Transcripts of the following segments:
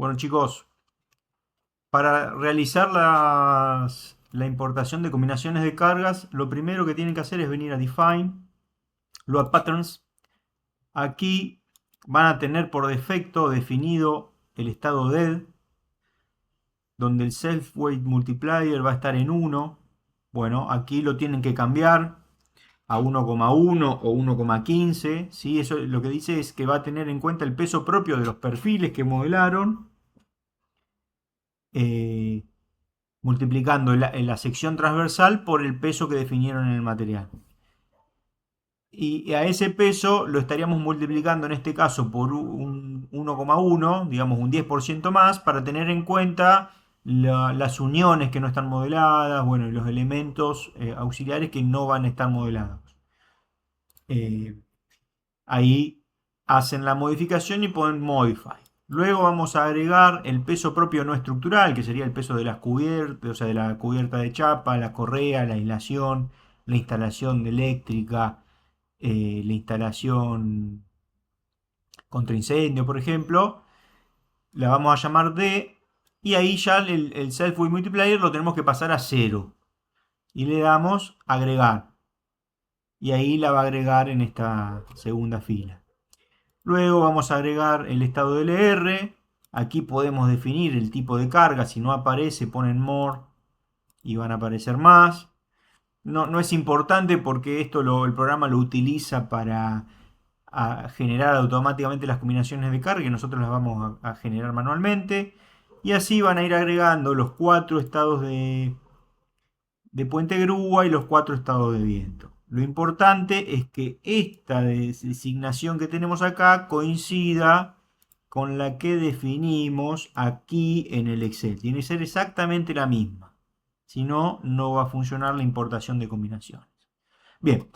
Bueno, chicos, para realizar la importación de combinaciones de cargas, lo primero que tienen que hacer es venir a Define, Load Patterns. Aquí van a tener por defecto definido el estado dead, donde el Self Weight Multiplier va a estar en 1. Bueno, aquí lo tienen que cambiar a 1,1 o 1,15. ¿Sí? Eso lo que dice es que va a tener en cuenta el peso propio de los perfiles que modelaron. Eh, Multiplicando la sección transversal por el peso que definieron en el material. Y a ese peso lo estaríamos multiplicando en este caso por un 1,1, digamos un 10% más, para tener en cuenta las uniones que no están modeladas, bueno, y los elementos auxiliares que no van a estar modelados. Eh, Ahí hacen la modificación y ponen Modify. Luego vamos a agregar el peso propio no estructural, que sería el peso de las cubiertas, o sea, de la cubierta de chapa, la correa, la aislación, la instalación de eléctrica, la instalación contra incendio, por ejemplo. La vamos a llamar D y ahí ya el Self Weight Multiplier lo tenemos que pasar a 0. Y le damos agregar. Y ahí la va a agregar en esta segunda fila. Luego vamos a agregar el estado de LR. Aquí podemos definir el tipo de carga. Si no aparece, ponen more y van a aparecer más. No es importante porque el programa lo utiliza para generar automáticamente las combinaciones de carga y nosotros las vamos a generar manualmente. Y así van a ir agregando los 4 estados de puente grúa y los 4 estados de viento. Lo importante es que esta designación que tenemos acá coincida con la que definimos aquí en el Excel. Tiene que ser exactamente la misma. Si no, no va a funcionar la importación de combinaciones. Bien,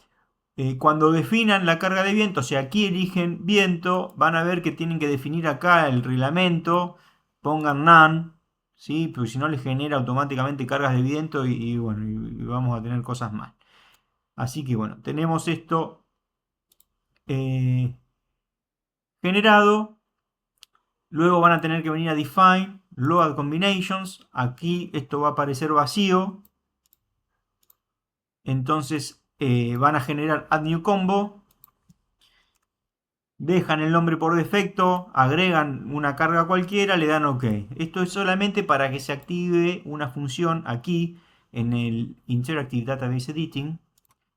cuando definan la carga de viento, o sea, aquí eligen viento, van a ver que tienen que definir acá el reglamento, pongan none, ¿sí? Porque si no les genera automáticamente cargas de viento y bueno, y vamos a tener cosas mal. Así que bueno, tenemos esto eh, generado. Luego van a tener que venir a Define, Load Combinations. Aquí esto va a aparecer vacío. Entonces van a generar Add New Combo. Dejan el nombre por defecto, agregan una carga cualquiera, le dan OK. Esto es solamente para que se active una función aquí en el Interactive Database Editing,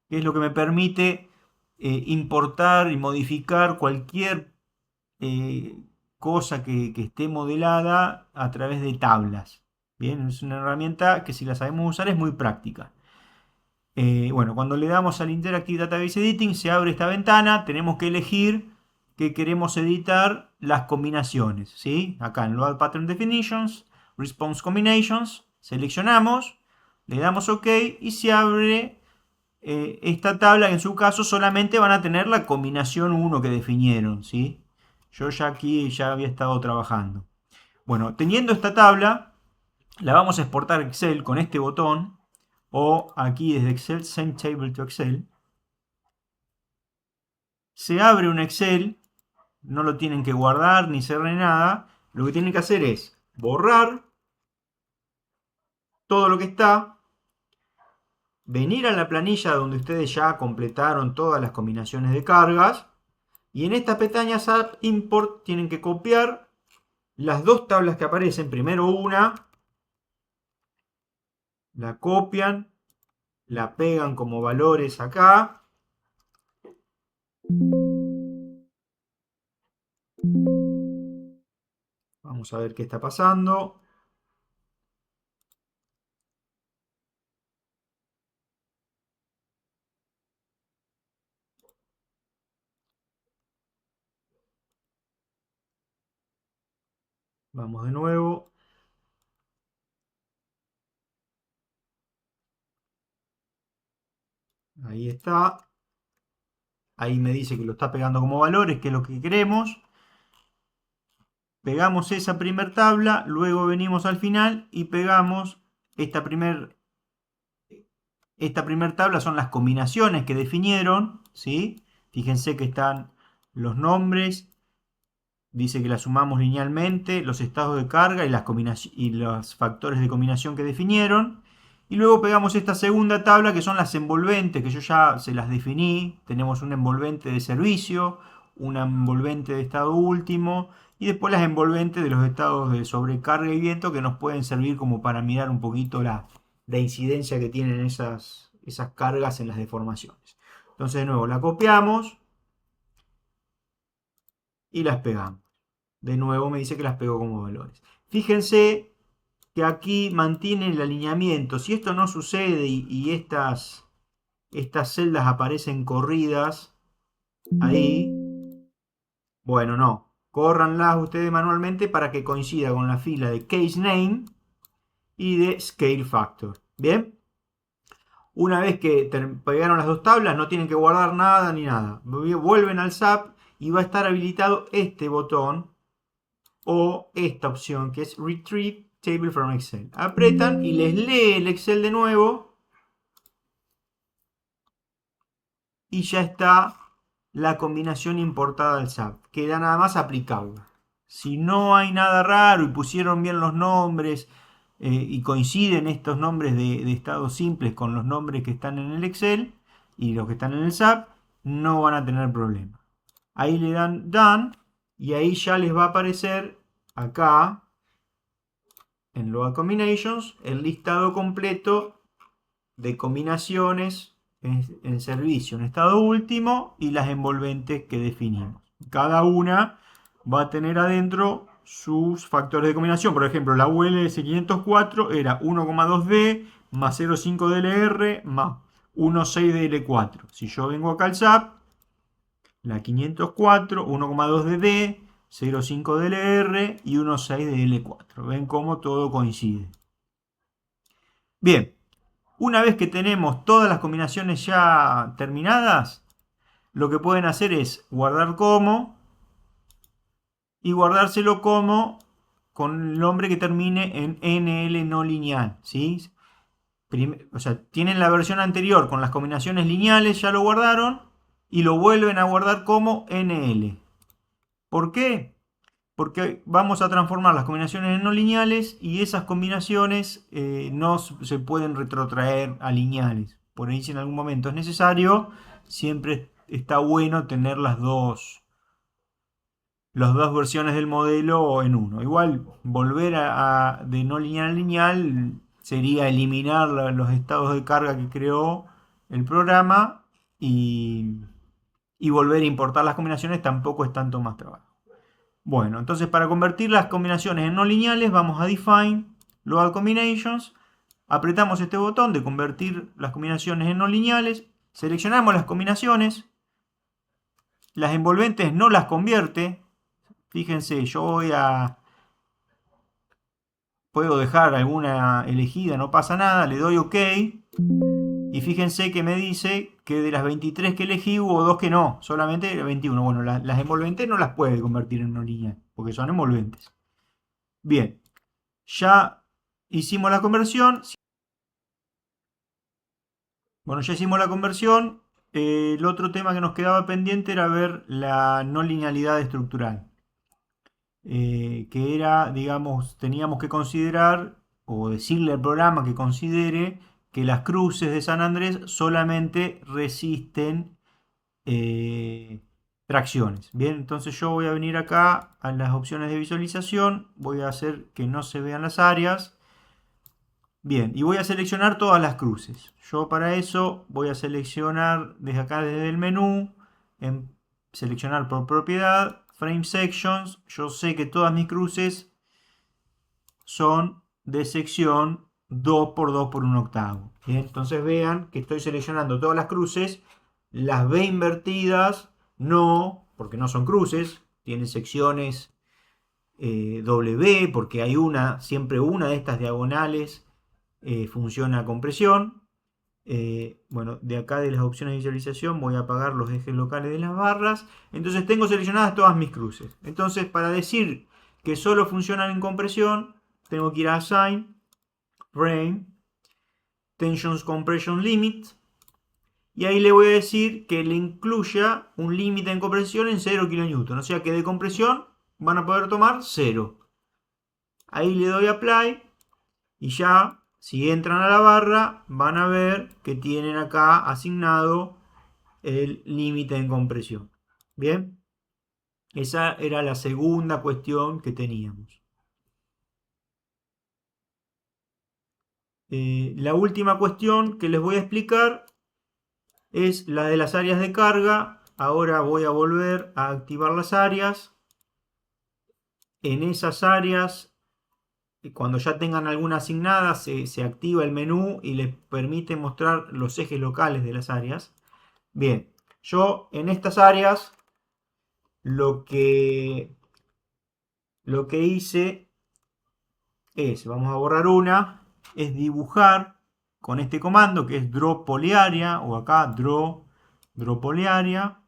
que es lo que me permite importar y modificar cualquier eh, cosa que esté modelada a través de tablas. Bien, es una herramienta que si la sabemos usar es muy práctica. Bueno, cuando le damos al Interactive Database Editing se abre esta ventana, tenemos que elegir que queremos editar las combinaciones, ¿sí? Acá en Load Pattern Definitions, Response Combinations, seleccionamos, le damos OK y se abre esta tabla que en su caso solamente van a tener la combinación 1 que definieron, ¿sí? Yo ya aquí ya había estado trabajando. Bueno, teniendo esta tabla, la vamos a exportar a Excel con este botón o aquí desde Excel, Send Table to Excel. Se abre un Excel, no lo tienen que guardar ni cerrar ni nada. Lo que tienen que hacer es borrar todo lo que está, venir a la planilla donde ustedes ya completaron todas las combinaciones de cargas y en esta pestaña SAP Import tienen que copiar las dos tablas que aparecen. Primero una, la copian, la pegan como valores acá. Vamos a ver qué está pasando. Vamos de nuevo. Ahí está. Ahí me dice que lo está pegando como valores, que es lo que queremos. Pegamos esa primer tabla, luego venimos al final y pegamos esta primer tabla, son las combinaciones que definieron, ¿sí? Fíjense que están los nombres dice que la sumamos linealmente, los estados de carga y los factores de combinación que definieron. Y luego pegamos esta segunda tabla que son las envolventes, que yo ya se las definí. Tenemos un envolvente de servicio, una envolvente de estado último y después las envolventes de los estados de sobrecarga y viento que nos pueden servir como para mirar un poquito la incidencia que tienen esas cargas en las deformaciones. Entonces de nuevo la copiamos y las pegamos. De nuevo me dice que las pego como valores. Fíjense que aquí mantiene el alineamiento. Si esto no sucede y estas celdas aparecen corridas ahí, bueno, no. Córranlas ustedes manualmente para que coincida con la fila de case name y de scale factor. Bien. Una vez que pegaron las dos tablas, no tienen que guardar nada ni nada. Vuelven al SAP y va a estar habilitado este botón o esta opción que es Retrieve Table from Excel. Apretan y les lee el Excel de nuevo y ya está la combinación importada al SAP. Queda nada más aplicarla. Si no hay nada raro y pusieron bien los nombres y coinciden estos nombres de estados simples con los nombres que están en el Excel y los que están en el SAP, no van a tener problema. Ahí le dan Done y ahí ya les va a aparecer acá en Load Combinations el listado completo de combinaciones en servicio en estado último y las envolventes que definimos. Cada una va a tener adentro sus factores de combinación. Por ejemplo, la ULS 504 era 1,2D más 0,5 DLR más 1,6 DL4. Si yo vengo acá al SAP, la 504, 1,2DD, 0,5 DLR y 1,6 DL4. Ven cómo todo coincide. Bien, una vez que tenemos todas las combinaciones ya terminadas, lo que pueden hacer es guardar como y guardárselo como con el nombre que termine en NL no lineal. ¿Sí? O sea, tienen la versión anterior con las combinaciones lineales, ya lo guardaron y lo vuelven a guardar como NL. ¿Por qué? Porque vamos a transformar las combinaciones en no lineales y esas combinaciones no se pueden retrotraer a lineales. Por ahí si en algún momento es necesario, siempre está bueno tener las dos versiones del modelo en uno. Igual volver de no lineal a lineal sería eliminar los estados de carga que creó el programa y volver a importar las combinaciones tampoco es tanto más trabajo. Bueno, entonces para convertir las combinaciones en no lineales vamos a Define, Load Combinations, apretamos este botón de convertir las combinaciones en no lineales, seleccionamos las combinaciones, las envolventes no las convierte, fíjense, puedo dejar alguna elegida, no pasa nada, le doy OK y fíjense que me dice que de las 23 que elegí hubo 2 que no, solamente 21. Bueno, las envolventes no las puede convertir en no lineal, porque son envolventes. Bien, ya hicimos la conversión. Bueno, ya hicimos la conversión. El otro tema que nos quedaba pendiente era ver la no linealidad estructural. Que era, digamos, teníamos que considerar o decirle al programa que considere que las cruces de San Andrés solamente resisten tracciones. Bien, entonces yo voy a venir acá a las opciones de visualización, voy a hacer que no se vean las áreas. Bien, y voy a seleccionar todas las cruces. Yo para eso voy a seleccionar desde acá, desde el menú, seleccionar por propiedad, Frame Sections. Yo sé que todas mis cruces son de sección 2 por 2 por 1 octavo. Bien, entonces vean que estoy seleccionando todas las cruces. Las B invertidas no, porque no son cruces, tienen secciones W, porque hay siempre una de estas diagonales funciona con presión. Bueno, de acá de las opciones de visualización voy a apagar los ejes locales de las barras. Entonces tengo seleccionadas todas mis cruces. Entonces para decir que solo funcionan en compresión, tengo que ir a Assign, Frame, Tensions Compression Limit. Y ahí le voy a decir que le incluya un límite en compresión en 0 kN. O sea que de compresión van a poder tomar 0. Ahí le doy Apply y ya, si entran a la barra, van a ver que tienen acá asignado el límite en compresión. Bien, esa era la segunda cuestión que teníamos. La última cuestión que les voy a explicar es la de las áreas de carga. Ahora voy a volver a activar las áreas. En esas áreas, cuando ya tengan alguna asignada, se activa el menú y les permite mostrar los ejes locales de las áreas. Bien, yo en estas áreas lo que hice es, vamos a borrar una, es dibujar con este comando que es draw polyarea, o acá draw polyarea.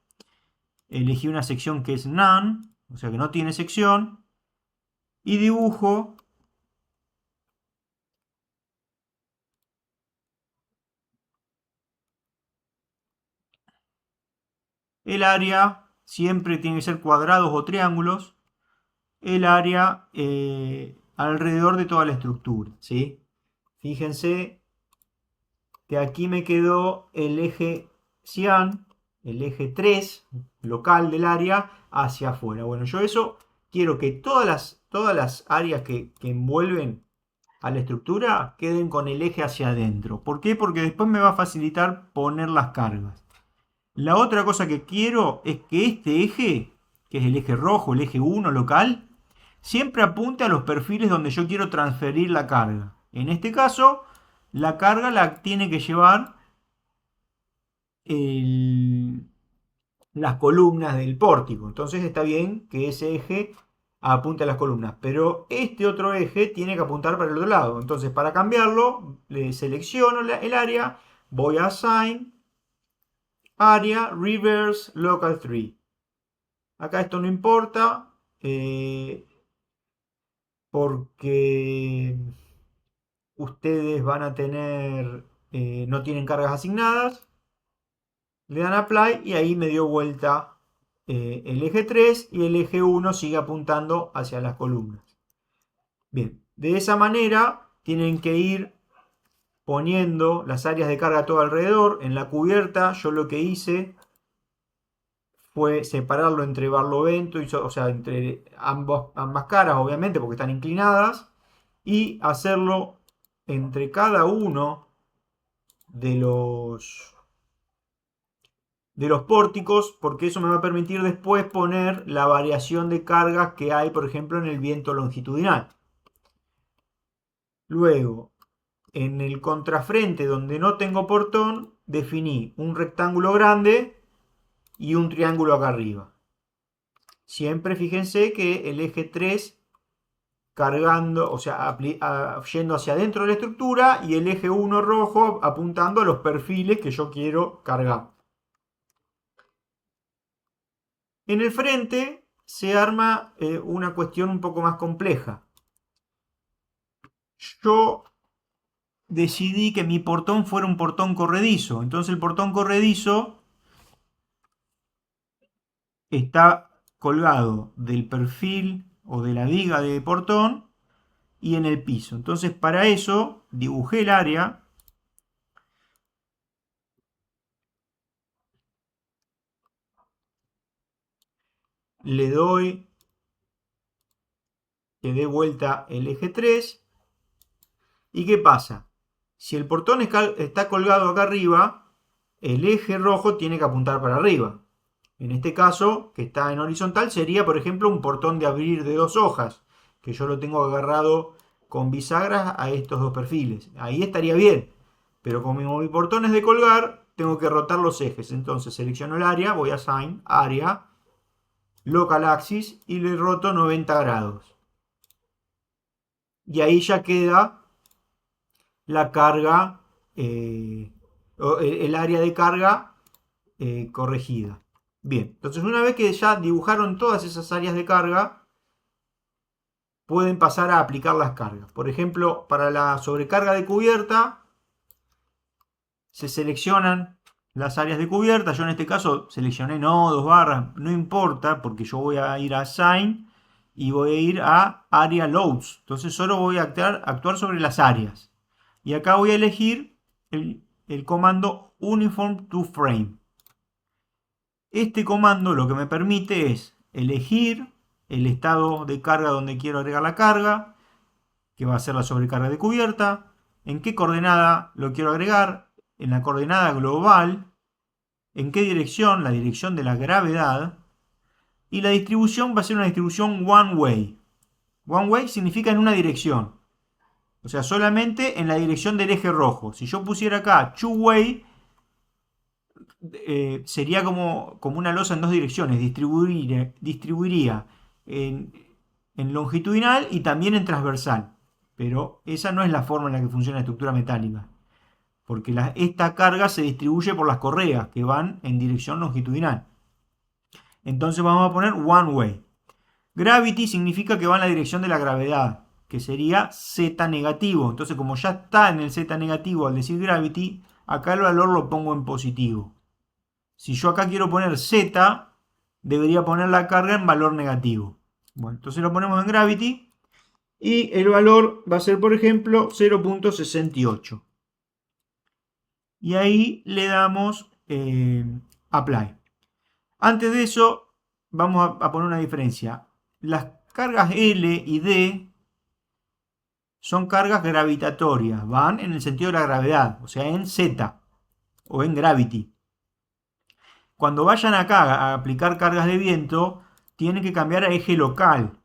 Elegí una sección que es none, o sea que no tiene sección, y dibujo el área. Siempre tiene que ser cuadrados o triángulos, el área alrededor de toda la estructura, ¿sí? Fíjense que aquí me quedó el eje cian, el eje 3 local del área hacia afuera. Bueno, yo eso quiero que todas las áreas que envuelven a la estructura queden con el eje hacia adentro. ¿Por qué? Porque después me va a facilitar poner las cargas. La otra cosa que quiero es que este eje, que es el eje rojo, el eje 1 local, siempre apunte a los perfiles donde yo quiero transferir la carga. En este caso, la carga la tiene que llevar las columnas del pórtico. Entonces está bien que ese eje apunte a las columnas, pero este otro eje tiene que apuntar para el otro lado. Entonces, para cambiarlo, le selecciono el área, voy a Assign, Area, Reverse, Local 3. Acá esto no importa, porque ustedes van a tener, no tienen cargas asignadas. Le dan Apply y ahí me dio vuelta el eje 3 y el eje 1 sigue apuntando hacia las columnas. Bien, de esa manera tienen que ir poniendo las áreas de carga todo alrededor. En la cubierta yo lo que hice fue separarlo entre barlovento, o sea, entre ambas caras, obviamente, porque están inclinadas, y hacerlo entre cada uno de los pórticos, porque eso me va a permitir después poner la variación de cargas que hay, por ejemplo, en el viento longitudinal. Luego, en el contrafrente donde no tengo portón, definí un rectángulo grande y un triángulo acá arriba. Siempre fíjense que el eje 3 cargando, o sea, yendo hacia adentro de la estructura, y el eje 1 rojo apuntando a los perfiles que yo quiero cargar. En el frente se arma una cuestión un poco más compleja. Yo decidí que mi portón fuera un portón corredizo. Entonces el portón corredizo está colgado del perfil o de la viga de portón y en el piso. Entonces para eso dibujé el área. Le doy que dé vuelta el eje 3. ¿Y qué pasa? Si el portón está colgado acá arriba, el eje rojo tiene que apuntar para arriba. En este caso, que está en horizontal, sería, por ejemplo, un portón de abrir de 2 hojas, que yo lo tengo agarrado con bisagras a estos dos perfiles. Ahí estaría bien, pero como mi portón es de colgar, tengo que rotar los ejes. Entonces selecciono el área, voy a Assign, Área, Local Axis y le roto 90 grados. Y ahí ya queda la carga, el área de carga corregida. Bien, entonces una vez que ya dibujaron todas esas áreas de carga, pueden pasar a aplicar las cargas. Por ejemplo, para la sobrecarga de cubierta, se seleccionan las áreas de cubierta. Yo en este caso seleccioné nodos, barras, no importa, porque yo voy a ir a Assign y voy a ir a Area Loads. Entonces solo voy a actuar sobre las áreas. Y acá voy a elegir el comando Uniform to Frame. Este comando lo que me permite es elegir el estado de carga donde quiero agregar la carga, que va a ser la sobrecarga de cubierta, en qué coordenada lo quiero agregar, en la coordenada global, en qué dirección, la dirección de la gravedad, y la distribución va a ser una distribución one way. One way significa en una dirección, o sea, solamente en la dirección del eje rojo. Si yo pusiera acá two way, sería como una losa en dos direcciones, distribuiría en longitudinal y también en transversal. Pero esa no es la forma en la que funciona la estructura metálica, porque esta carga se distribuye por las correas que van en dirección longitudinal. Entonces vamos a poner one way. Gravity significa que va en la dirección de la gravedad, que sería Z negativo. Entonces, como ya está en el Z negativo al decir gravity, acá el valor lo pongo en positivo. Si yo acá quiero poner Z, debería poner la carga en valor negativo. Bueno, entonces lo ponemos en gravity y el valor va a ser, por ejemplo, 0.68. Y ahí le damos apply. Antes de eso, vamos a poner una diferencia. Las cargas L y D son cargas gravitatorias, van en el sentido de la gravedad, o sea, en Z o en gravity. Cuando vayan acá a aplicar cargas de viento, tienen que cambiar a eje local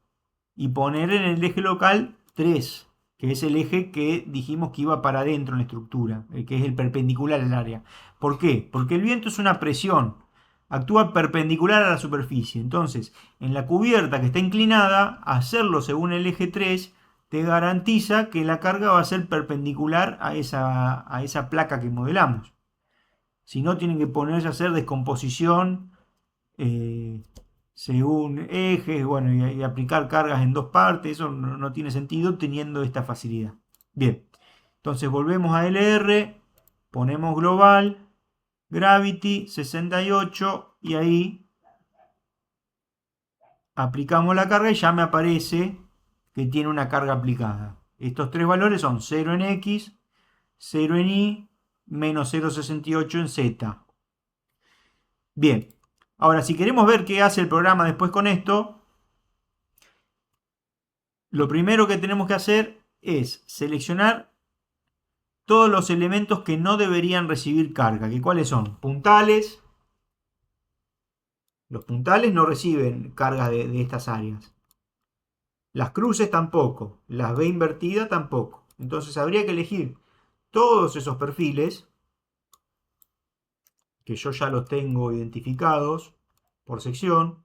y poner en el eje local 3, que es el eje que dijimos que iba para adentro en la estructura, que es el perpendicular al área. ¿Por qué? Porque el viento es una presión, actúa perpendicular a la superficie. Entonces, en la cubierta que está inclinada, hacerlo según el eje 3 te garantiza que la carga va a ser perpendicular a esa placa que modelamos. Si no, tienen que ponerse a hacer descomposición según ejes, bueno, y aplicar cargas en dos partes. Eso no tiene sentido teniendo esta facilidad. Bien, entonces volvemos a LR, ponemos global, gravity 68 y ahí aplicamos la carga y ya me aparece que tiene una carga aplicada. Estos tres valores son 0 en X, 0 en Y, menos 0,68 en Z. Bien, ahora si queremos ver qué hace el programa después con esto, lo primero que tenemos que hacer es seleccionar todos los elementos que no deberían recibir carga. ¿Que cuáles son? Puntales. Los puntales no reciben cargas de estas áreas. Las cruces tampoco. Las B invertida tampoco. Entonces habría que elegir todos esos perfiles, que yo ya los tengo identificados por sección,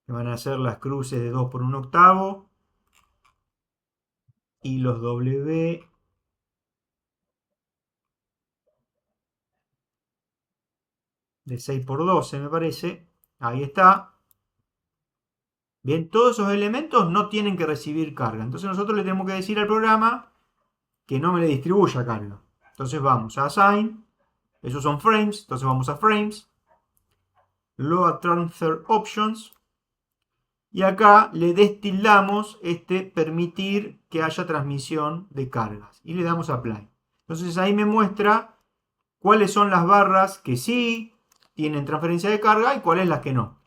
que van a ser las cruces de 2 por 1 octavo y los W de 6 por 12 me parece. Ahí está. Bien, todos esos elementos no tienen que recibir carga. Entonces nosotros le tenemos que decir al programa que no me le distribuya carga. Entonces vamos a Assign. Esos son frames. Entonces vamos a Frames. Load Transfer Options. Y acá le destildamos permitir que haya transmisión de cargas. Y le damos Apply. Entonces ahí me muestra cuáles son las barras que sí tienen transferencia de carga y cuáles las que no.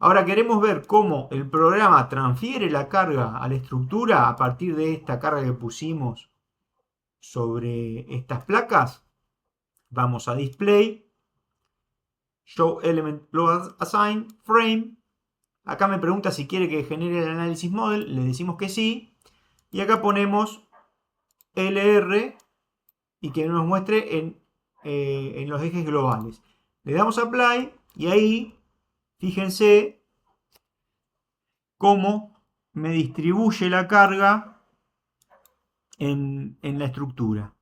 Ahora queremos ver cómo el programa transfiere la carga a la estructura a partir de esta carga que pusimos sobre estas placas. Vamos a Display, Show Element Load Assign, Frame. Acá me pregunta si quiere que genere el análisis model, le decimos que sí. Y acá ponemos LR y que nos muestre en los ejes globales. Le damos Apply y ahí, fíjense cómo me distribuye la carga en la estructura.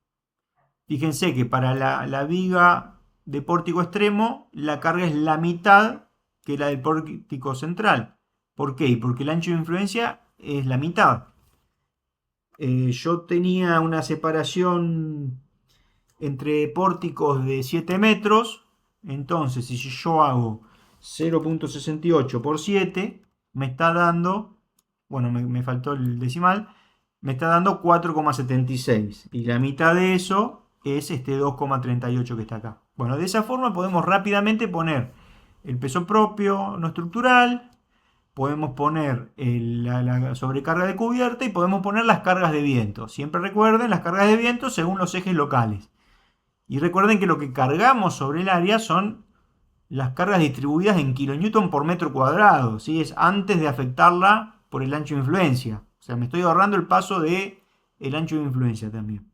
Fíjense que para la viga de pórtico extremo la carga es la mitad que la del pórtico central. ¿Por qué? Porque el ancho de influencia es la mitad. Yo tenía una separación entre pórticos de 7 metros. Entonces, si yo hago 0.68 por 7, me está dando, bueno, me faltó el decimal, me está dando 4,76. Y la mitad de eso es este 2,38 que está acá. Bueno, de esa forma podemos rápidamente poner el peso propio no estructural, podemos poner la sobrecarga de cubierta y podemos poner las cargas de viento. Siempre recuerden las cargas de viento según los ejes locales. Y recuerden que lo que cargamos sobre el área son las cargas distribuidas en kilonewton por metro cuadrado. ¿Sí? Es antes de afectarla por el ancho de influencia. O sea, me estoy ahorrando el paso de el ancho de influencia también.